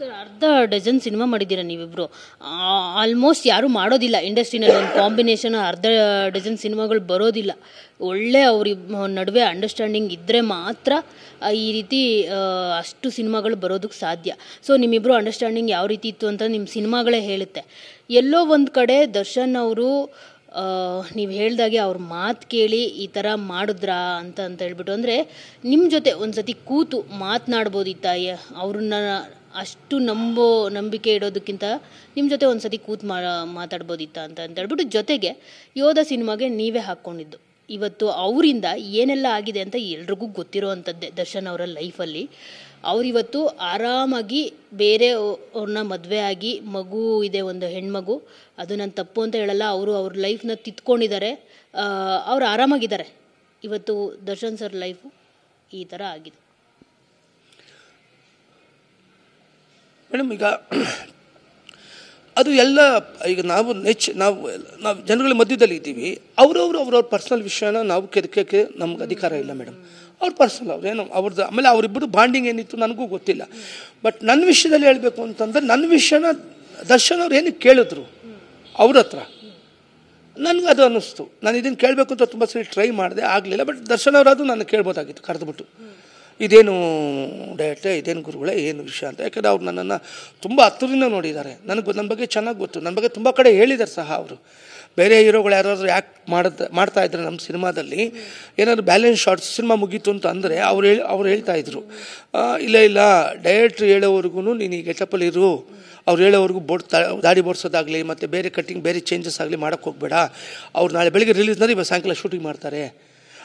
Sir ಅರ್ಧ dozen cinema ಮಾಡಿದ್ದೀರಾ ನೀವಿಬ್ರು. ಆಲ್ಮೋಸ್ಟ್ ಯಾರೂ ಮಾಡೋದಿಲ್ಲ ಇಂಡಸ್ಟ್ರಿನಲ್ಲಿ. ಒಂದು ಕಾಂಬಿನೇಷನ್ ಅರ್ಧ ಡಜನ್ ಸಿನಿಮಾಗಳು ಬರೋದಿಲ್ಲ. ಒಳ್ಳೆ ಅವ್ರ ನಡುವೆ ಅಂಡರ್ಸ್ಟ್ಯಾಂಡಿಂಗ್ ಇದ್ದರೆ ಮಾತ್ರ ಈ ರೀತಿ ಅಷ್ಟು ಸಿನಿಮಾಗಳು ಬರೋದಕ್ಕೆ ಸಾಧ್ಯ. ಸೊ ನಿಮ್ಮಿಬ್ಬರು ಅಂಡರ್ಸ್ಟ್ಯಾಂಡಿಂಗ್ ಯಾವ ರೀತಿ ಇತ್ತು ಅಂತ ನಿಮ್ಮ ಸಿನಿಮಾಗಳೇ ಹೇಳುತ್ತೆ. ಎಲ್ಲೋ ಒಂದು ಕಡೆ ದರ್ಶನ್ ಅವರು ನೀವು ಹೇಳ್ದಾಗೆ ಅವ್ರ ಮಾತು ಕೇಳಿ ಈ ಥರ ಮಾಡಿದ್ರಾ ಅಂತ ಹೇಳ್ಬಿಟ್ಟು, ಅಂದರೆ ನಿಮ್ಮ ಜೊತೆ ಒಂದು ಸತಿ ಕೂತು ಮಾತನಾಡ್ಬೋದಿತ್ತ? ಅವ್ರನ್ನ ಅಷ್ಟು ನಂಬಿಕೆ ಇಡೋದಕ್ಕಿಂತ ನಿಮ್ಮ ಜೊತೆ ಒಂದು ಸತಿ ಕೂತು ಮಾತಾಡ್ಬೋದಿತ್ತ ಅಂತ ಹೇಳ್ಬಿಟ್ಟು, ಜೊತೆಗೆ ಯೋಧ ಸಿನಿಮಾಗೆ ನೀವೇ ಹಾಕ್ಕೊಂಡಿದ್ದು. ಇವತ್ತು ಅವರಿಂದ ಏನೆಲ್ಲ ಆಗಿದೆ ಅಂತ ಎಲ್ರಿಗೂ ಗೊತ್ತಿರೋ ಅಂಥದ್ದೇ ದರ್ಶನ್ ಅವರ ಲೈಫಲ್ಲಿ. ಅವರಿವತ್ತು ಆರಾಮಾಗಿ ಬೇರೆ ಅವ್ರನ್ನ ಮದುವೆ ಆಗಿ ಮಗು ಇದೆ, ಒಂದು ಹೆಣ್ಮಗು. ಅದು ನಾನು ತಪ್ಪು ಅಂತ ಹೇಳಲ್ಲ, ಅವ್ರ ಲೈಫ್ನ ತಿತ್ಕೊಂಡಿದ್ದಾರೆ, ಅವ್ರು ಆರಾಮಾಗಿದ್ದಾರೆ. ಇವತ್ತು ದರ್ಶನ್ ಸರ್ ಲೈಫು ಈ ಥರ ಆಗಿದೆ. ಮೇಡಮ್, ಈಗ ಅದು ಎಲ್ಲ ಈಗ ನಾವು ಜನಗಳ ಮಧ್ಯದಲ್ಲಿ ಇದ್ದೀವಿ. ಅವ್ರವ್ರ ಪರ್ಸ್ನಲ್ ವಿಷಯನ ನಾವು ಕೆದಕಕ್ಕೆ ನಮ್ಗೆ ಅಧಿಕಾರ ಇಲ್ಲ ಮೇಡಮ್. ಅವ್ರ ಪರ್ಸನಲ್ ಅವ್ರೇನು ಅವ್ರದ್ದು. ಆಮೇಲೆ ಅವರಿಬ್ಬರು ಬಾಂಡಿಂಗ್ ಏನಿತ್ತು ನನಗೂ ಗೊತ್ತಿಲ್ಲ. ಬಟ್ ನನ್ನ ವಿಷಯದಲ್ಲಿ ಹೇಳಬೇಕು ಅಂತಂದರೆ, ನನ್ನ ವಿಷಯನ ದರ್ಶನ್ ಅವ್ರು ಏನಕ್ಕೆ ಕೇಳಿದ್ರು ಅವ್ರ ಹತ್ರ, ನನಗೆ ಅದು ಅನ್ನಿಸ್ತು. ನಾನು ಇದನ್ನು ಕೇಳಬೇಕು ಅಂತ ತುಂಬ ಸರಿ ಟ್ರೈ ಮಾಡಿದೆ, ಆಗಲಿಲ್ಲ. ಬಟ್ ದರ್ಶನ್ ಅವರಾದರೂ ನಾನು ಕೇಳ್ಬೋದಾಗಿತ್ತು ಕರೆದುಬಿಟ್ಟು, ಇದೇನು ಡೈರೆಕ್ಟೇ, ಇದೇನು ಗುರುಗಳೇ, ಏನು ವಿಷಯ ಅಂತ. ಯಾಕಂದರೆ ಅವ್ರು ನನ್ನನ್ನು ತುಂಬ ಹತ್ತಿರದಿಂದ ನೋಡಿದ್ದಾರೆ. ನನ್ನ ಬಗ್ಗೆ ಚೆನ್ನಾಗಿ ಗೊತ್ತು. ನನ್ನ ಬಗ್ಗೆ ತುಂಬ ಕಡೆ ಹೇಳಿದ್ದಾರೆ ಸಹ ಅವರು. ಬೇರೆ ಹೀರೋಗಳು ಯಾರಾದರೂ ಯಾಕೆ ಮಾಡ್ತಾಯಿದ್ರು ನಮ್ಮ ಸಿನಿಮಾದಲ್ಲಿ, ಏನಾದರೂ ಬ್ಯಾಲೆನ್ಸ್ ಶಾರ್ಟ್ಸ್ ಸಿನಿಮಾ ಮುಗೀತು ಅಂತ ಅಂದರೆ ಅವ್ರು ಹೇಳ್ತಾಯಿದ್ರು, ಇಲ್ಲ ಡೈರೆಕ್ಟ್ರ್ ಹೇಳೋವರೆಗೂ ನೀನು ಈ ಗೆಟಪ್ಪಲ್ಲಿ ಇರು, ಅವ್ರು ಹೇಳೋವರೆಗೂ ದಾಡಿ ಬೋಡ್ಸೋದಾಗಲಿ ಮತ್ತು ಬೇರೆ ಕಟ್ಟಿಂಗ್ ಬೇರೆ ಚೇಂಜಸ್ ಆಗಲಿ ಮಾಡೋಕ್ಕೆ ಹೋಗಬೇಡ. ಅವ್ರು ನಾಳೆ ಬೆಳಗ್ಗೆ ರಿಲೀಸ್ನಲ್ಲಿ ಇವತ್ತು ಸಾಯಂಕಾಲ ಶೂಟಿಂಗ್ ಮಾಡ್ತಾರೆ.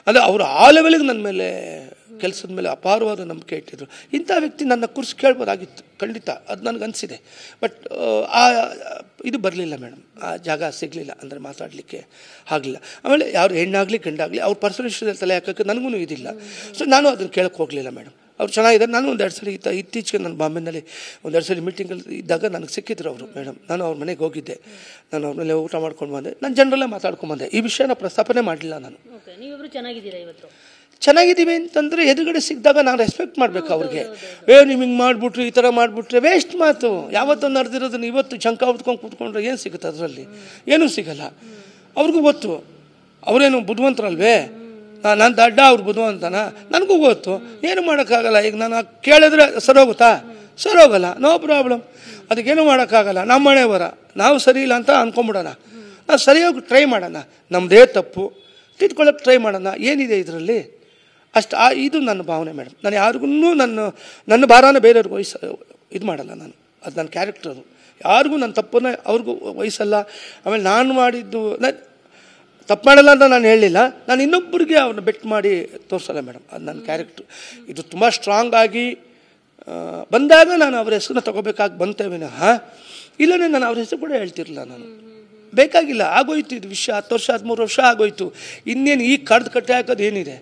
ಅಂದರೆ ಅವರು ಆ ಲೆವೆಲಿಗೆ ನನ್ನ ಮೇಲೆ, ಕೆಲಸದ ಮೇಲೆ ಅಪಾರವಾದ ನಂಬಿಕೆ ಇಟ್ಟಿದ್ರು. ಇಂಥ ವ್ಯಕ್ತಿ ನನ್ನ ಕುರ್ಸ್ ಕೇಳ್ಬೋದಾಗಿತ್ತು ಖಂಡಿತ, ಅದು ನನಗನ್ಸಿದೆ. ಬಟ್ ಇದು ಬರಲಿಲ್ಲ ಮೇಡಮ್, ಆ ಜಾಗ ಸಿಗಲಿಲ್ಲ, ಅಂದರೆ ಮಾತಾಡಲಿಕ್ಕೆ ಆಗಲಿಲ್ಲ. ಆಮೇಲೆ ಯಾರು ಹೆಣ್ಣಾಗಲಿ ಗಂಡಾಗಲಿ ಅವ್ರ ಪರ್ಸನಲ್ ವಿಷಯದಲ್ಲಿ ತಲೆ ಹಾಕೋಕ್ಕೆ ನನಗೂ ಇದಿಲ್ಲ. ಸೊ ನಾನು ಅದನ್ನು ಕೇಳಕ್ಕೆ ಹೋಗಲಿಲ್ಲ ಮೇಡಮ್. ಅವ್ರು ಚೆನ್ನಾಗಿದ್ದಾರೆ. ನಾನು ಒಂದೆರಡು ಸಲ ಇತ್ತೀಚೆಗೆ ನಾನು ಬಾಂಬೆನಲ್ಲಿ ಒಂದೆರಡು ಸಲ ಮೀಟಿಂಗಲ್ಲಿ ಇದ್ದಾಗ ನನಗೆ ಸಿಕ್ಕಿದ್ರು ಅವರು ಮೇಡಮ್. ನಾನು ಅವ್ರ ಮನೆಗೆ ಹೋಗಿದ್ದೆ, ನಾನು ಅವ್ರ ಮೇಲೆ ಊಟ ಮಾಡ್ಕೊಂಡು ಬಂದೆ, ನಾನು ಜನರಲ್ಲೇ ಮಾತಾಡ್ಕೊಂಡ್ಬಂದೆ. ಈ ವಿಷಯನ ಪ್ರಸ್ತಾಪನೆ ಮಾಡಲಿಲ್ಲ ನಾನು. ನೀವಿಬ್ರು ಚೆನ್ನಾಗಿದ್ದೀರಾ ಇವತ್ತು? ಚೆನ್ನಾಗಿದ್ದೀವಿ ಅಂತಂದರೆ ಎದುರುಗಡೆ ಸಿಕ್ಕಿದಾಗ ನಾನು ರೆಸ್ಪೆಕ್ಟ್ ಮಾಡಬೇಕು ಅವ್ರಿಗೆ. ನೀವು ಹಿಂಗೆ ಮಾಡಿಬಿಟ್ರು, ಈ ಥರ ಮಾಡಿಬಿಟ್ರೆ ವೇಸ್ಟ್ ಮಾತು. ಯಾವತ್ತೂ ನಡೆದಿರೋದನ್ನು ಇವತ್ತು ಚಂಕ ಹೊತ್ಕೊಂಡು ಕೂತ್ಕೊಂಡ್ರೆ ಏನು ಸಿಗುತ್ತೆ ಅದರಲ್ಲಿ? ಏನೂ ಸಿಗಲ್ಲ. ಅವ್ರಿಗೂ ಗೊತ್ತು, ಅವರೇನು ಬುದ್ಧಿವಂತರಲ್ವೇ? ನಾನು ದಡ್ಡ, ಅವ್ರು ಬುದ್ಧಿವಂತನ? ನನಗೂ ಗೊತ್ತು. ಏನು ಮಾಡೋಕ್ಕಾಗಲ್ಲ. ಈಗ ನಾನು ಕೇಳಿದ್ರೆ ಸರೋಗುತ್ತಾ? ಸರೋಗಲ್ಲ, ನೋ ಪ್ರಾಬ್ಲಮ್. ಅದಕ್ಕೇನು ಮಾಡೋಕ್ಕಾಗಲ್ಲ. ನಮ್ಮ ಮನೆ ಬರ, ನಾವು ಸರಿ ಇಲ್ಲ ಅಂತ ಅಂದ್ಕೊಂಬಿಡೋಣ. ನಾವು ಸರಿಯಾಗಿ ಟ್ರೈ ಮಾಡೋಣ, ನಮ್ಮದೇ ತಪ್ಪು ತಿದ್ಕೊಳ್ಳೋಕೆ ಟ್ರೈ ಮಾಡೋಣ. ಏನಿದೆ ಇದರಲ್ಲಿ? ಅಷ್ಟು ಇದು ನನ್ನ ಭಾವನೆ ಮೇಡಮ್. ನಾನು ಯಾರಿಗೂ ನನ್ನ ಭಾರನ ಬೇರೆಯವ್ರಿಗೆ ಇದು ಮಾಡಲ್ಲ ನಾನು. ಅದು ನನ್ನ ಕ್ಯಾರೆಕ್ಟರ್. ಅದು ಯಾರಿಗೂ ನನ್ನ ತಪ್ಪನ್ನ ಅವ್ರಿಗೂ ವಹಿಸಲ್ಲ. ಆಮೇಲೆ ನಾನು ಮಾಡಿದ್ದು ತಪ್ಪು ಮಾಡಲ್ಲ ಅಂತ ನಾನು ಹೇಳಲಿಲ್ಲ. ನಾನು ಇನ್ನೊಬ್ಬರಿಗೆ ಅವ್ರನ್ನ ಬೆಟ್ ಮಾಡಿ ತೋರಿಸಲ್ಲ ಮೇಡಮ್. ಅದು ನನ್ನ ಕ್ಯಾರೆಕ್ಟ್ರು. ಇದು ತುಂಬ ಸ್ಟ್ರಾಂಗ್ ಆಗಿ ಬಂದಾಗ ನಾನು ಅವ್ರ ಹೆಸರನ್ನ ತೊಗೋಬೇಕಾಗಿ ಬಂತೇವೆ. ಇಲ್ಲನೇ ನಾನು ಅವ್ರ ಹೆಸರು ಕೂಡ ಹೇಳ್ತಿರಲಿಲ್ಲ. ನಾನು ಬೇಕಾಗಿಲ್ಲ, ಆಗೋಯ್ತು ಇದು ವಿಷಯ. 10 ವರ್ಷ 13 ವರ್ಷ ಆಗೋಯ್ತು. ಇನ್ನೇನು ಈಗ ಕಟ್ಟೆ ಹಾಕೋದು ಏನಿದೆ?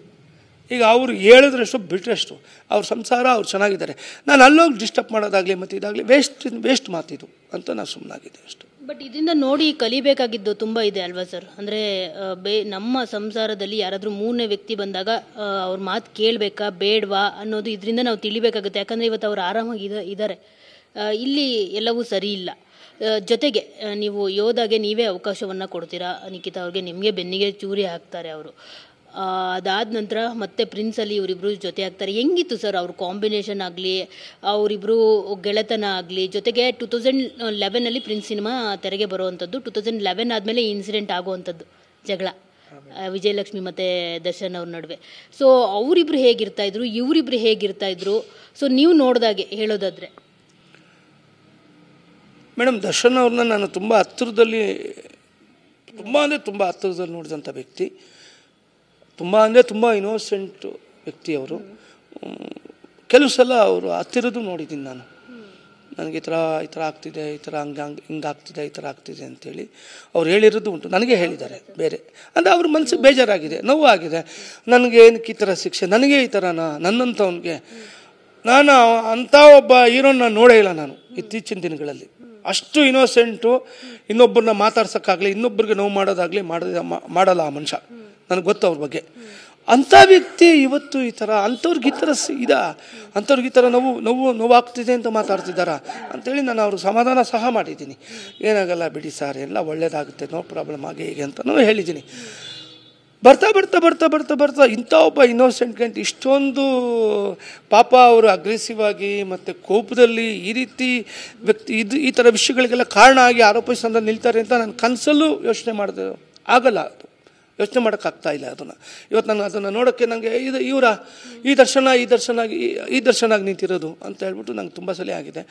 ಈಗ ಅವರು ಹೇಳಿದ್ರಷ್ಟು ಬಿಟ್ಟರೆಷ್ಟು. ಅವ್ರ ಸಂಸಾರ ಅವ್ರು ಚೆನ್ನಾಗಿದ್ದಾರೆ. ನಾನು ಅಲ್ಲೋಗಿ ಡಿಸ್ಟರ್ಬ್ ಮಾಡೋದಾಗಲಿ ಮತ್ತು ಇದಾಗಲಿ ವೇಸ್ಟ್ ಮಾತಿದು ಅಂತ ನಾನು ಸುಮ್ಮನಾಗಿದೆ ಅಷ್ಟು. ಬಟ್ ಇದರಿಂದ ನೋಡಿ ಕಲಿಬೇಕಾಗಿದ್ದು ತುಂಬ ಇದೆ ಅಲ್ವಾ ಸರ್? ಅಂದರೆ ನಮ್ಮ ಸಂಸಾರದಲ್ಲಿ ಯಾರಾದರೂ ಮೂರನೇ ವ್ಯಕ್ತಿ ಬಂದಾಗ ಅವ್ರ ಮಾತು ಕೇಳಬೇಕಾ ಬೇಡವಾ ಅನ್ನೋದು ಇದರಿಂದ ನಾವು ತಿಳಿಬೇಕಾಗುತ್ತೆ. ಯಾಕಂದರೆ ಇವತ್ತು ಅವ್ರು ಆರಾಮಾಗಿ ಇದ್ದಾರೆ, ಇಲ್ಲಿ ಎಲ್ಲವೂ ಸರಿ ಇಲ್ಲ. ಜೊತೆಗೆ ನೀವು ಯೋಧಾಗೆ ನೀವೇ ಅವಕಾಶವನ್ನು ಕೊಡ್ತೀರಾ. ನಿಖಿತಾ ಅವ್ರಿಗೆ ನಿಮಗೆ ಬೆನ್ನಿಗೆ ಚೂರಿ ಹಾಕ್ತಾರೆ ಅವರು. ಅದಾದ ನಂತರ ಮತ್ತೆ ಪ್ರಿನ್ಸಲ್ಲಿ ಇವರಿಬ್ಬರು ಜೊತೆ ಆಗ್ತಾರೆ. ಹೆಂಗಿತ್ತು ಸರ್ ಅವ್ರ ಕಾಂಬಿನೇಷನ್ ಆಗಲಿ, ಅವರಿಬ್ಬರು ಗೆಳೆತನ ಆಗಲಿ? ಜೊತೆಗೆ 2011 ಪ್ರಿನ್ಸ್ ಸಿನಿಮಾ ತೆರೆಗೆ ಬರುವಂಥದ್ದು. 2011 ಆದಮೇಲೆ ಈ ಇನ್ಸಿಡೆಂಟ್ ಆಗುವಂಥದ್ದು, ಜಗಳ ವಿಜಯಲಕ್ಷ್ಮಿ ಮತ್ತು ದರ್ಶನ್ ಅವ್ರ ನಡುವೆ. ಸೊ ಅವರಿಬ್ರು ಹೇಗಿರ್ತಾಯಿದ್ರು, ಇವರಿಬ್ರು ಹೇಗಿರ್ತಾಯಿದ್ರು? ಸೊ ನೀವು ನೋಡಿದಾಗೆ ಹೇಳೋದಾದರೆ ಮೇಡಮ್, ದರ್ಶನ್ ಅವ್ರನ್ನ ನಾನು ತುಂಬ ಹತ್ತಿರದಲ್ಲಿ ನೋಡಿದಂಥ ವ್ಯಕ್ತಿ. ತುಂಬ ಇನ್ನೋಸೆಂಟ್ ವ್ಯಕ್ತಿ ಅವರು. ಕೆಲವು ಸಲ ಅವರು ಹತ್ತಿರದ್ದು ನೋಡಿದ್ದೀನಿ ನಾನು. ನನಗೆ ಈ ಥರ ಆಗ್ತಿದೆ, ಈ ಥರ ಹಿಂಗಾಗ್ತಿದೆ, ಈ ಥರ ಆಗ್ತಿದೆ ಅಂಥೇಳಿ ಅವ್ರು ಹೇಳಿರೋದು ಉಂಟು. ನನಗೆ ಹೇಳಿದ್ದಾರೆ ಬೇರೆ. ಅಂದರೆ ಅವ್ರ ಮನಸ್ಸಿಗೆ ಬೇಜಾರಾಗಿದೆ, ನೋವು ಆಗಿದೆ. ನನಗೆ ಏನಕ್ಕೆ ಈ ಥರ ಶಿಕ್ಷೆ, ನನಗೆ ಈ ಥರನಾ, ನನ್ನಂಥವನಿಗೆ? ನಾನು ಅಂಥ ಒಬ್ಬ ಹೀರೋನ ನೋಡೇ ಇಲ್ಲ ನಾನು ಇತ್ತೀಚಿನ ದಿನಗಳಲ್ಲಿ. ಅಷ್ಟು ಇನ್ನೋಸೆಂಟು. ಇನ್ನೊಬ್ಬರನ್ನ ಮಾತಾಡ್ಸೋಕ್ಕಾಗಲಿ, ಇನ್ನೊಬ್ಬರಿಗೆ ನೋವು ಮಾಡೋದಾಗಲಿ ಮಾಡಲ್ಲ ಆ ಮನುಷ್ಯ. ನನಗೆ ಗೊತ್ತು ಅವ್ರ ಬಗ್ಗೆ. ಅಂಥ ವ್ಯಕ್ತಿ ಇವತ್ತು ಈ ಥರ ಅಂಥವ್ರಿಗೆ ಈ ಥರ ಅಂಥವ್ರಿಗೆ ಈ ಥರ ನೋವಾಗ್ತಿದೆ ಅಂತ ಮಾತಾಡ್ತಿದ್ದಾರ ಅಂಥೇಳಿ ನಾನು ಅವ್ರಿಗೆ ಸಮಾಧಾನ ಸಹ ಮಾಡಿದ್ದೀನಿ. ಏನಾಗಲ್ಲ ಬಿಡಿ ಸರ್, ಎಲ್ಲ ಒಳ್ಳೇದಾಗುತ್ತೆ, ನೋ ಪ್ರಾಬ್ಲಮ್ ಹಾಗೆ ಹೀಗೆ ಅಂತಲೂ ಹೇಳಿದ್ದೀನಿ. ಬರ್ತಾ ಬರ್ತಾ ಬರ್ತಾ ಬರ್ತಾ ಬರ್ತಾ ಇಂಥ ಒಬ್ಬ ಇನ್ನೋಸೆಂಟ್ ಗಂಟು ಇಷ್ಟೊಂದು ಪಾಪ ಅವರು ಅಗ್ರೆಸಿವ್ ಆಗಿ ಮತ್ತು ಕೋಪದಲ್ಲಿ ಈ ರೀತಿ ವ್ಯಕ್ತಿ ಈ ಥರ ವಿಷಯಗಳಿಗೆಲ್ಲ ಕಾರಣ ಆಗಿ ಆರೋಪಿಸಿದ ನಿಲ್ತಾರೆ ಅಂತ ನಾನು ಕನಸಲ್ಲೂ ಯೋಚನೆ ಮಾಡಿದೆ. ಆಗಲ್ಲ, ಅದು ಯೋಚನೆ ಮಾಡೋಕ್ಕಾಗ್ತಾ ಇಲ್ಲ ಅದನ್ನು. ಇವತ್ತು ನಾನು ಅದನ್ನು ನೋಡೋಕ್ಕೆ ನನಗೆ ಇವರ ಈ ದರ್ಶನ ಆಗಿ ನಿಂತಿರೋದು ಅಂತ ಹೇಳ್ಬಿಟ್ಟು ನಂಗೆ ತುಂಬ ಸಲ ಆಗಿದೆ.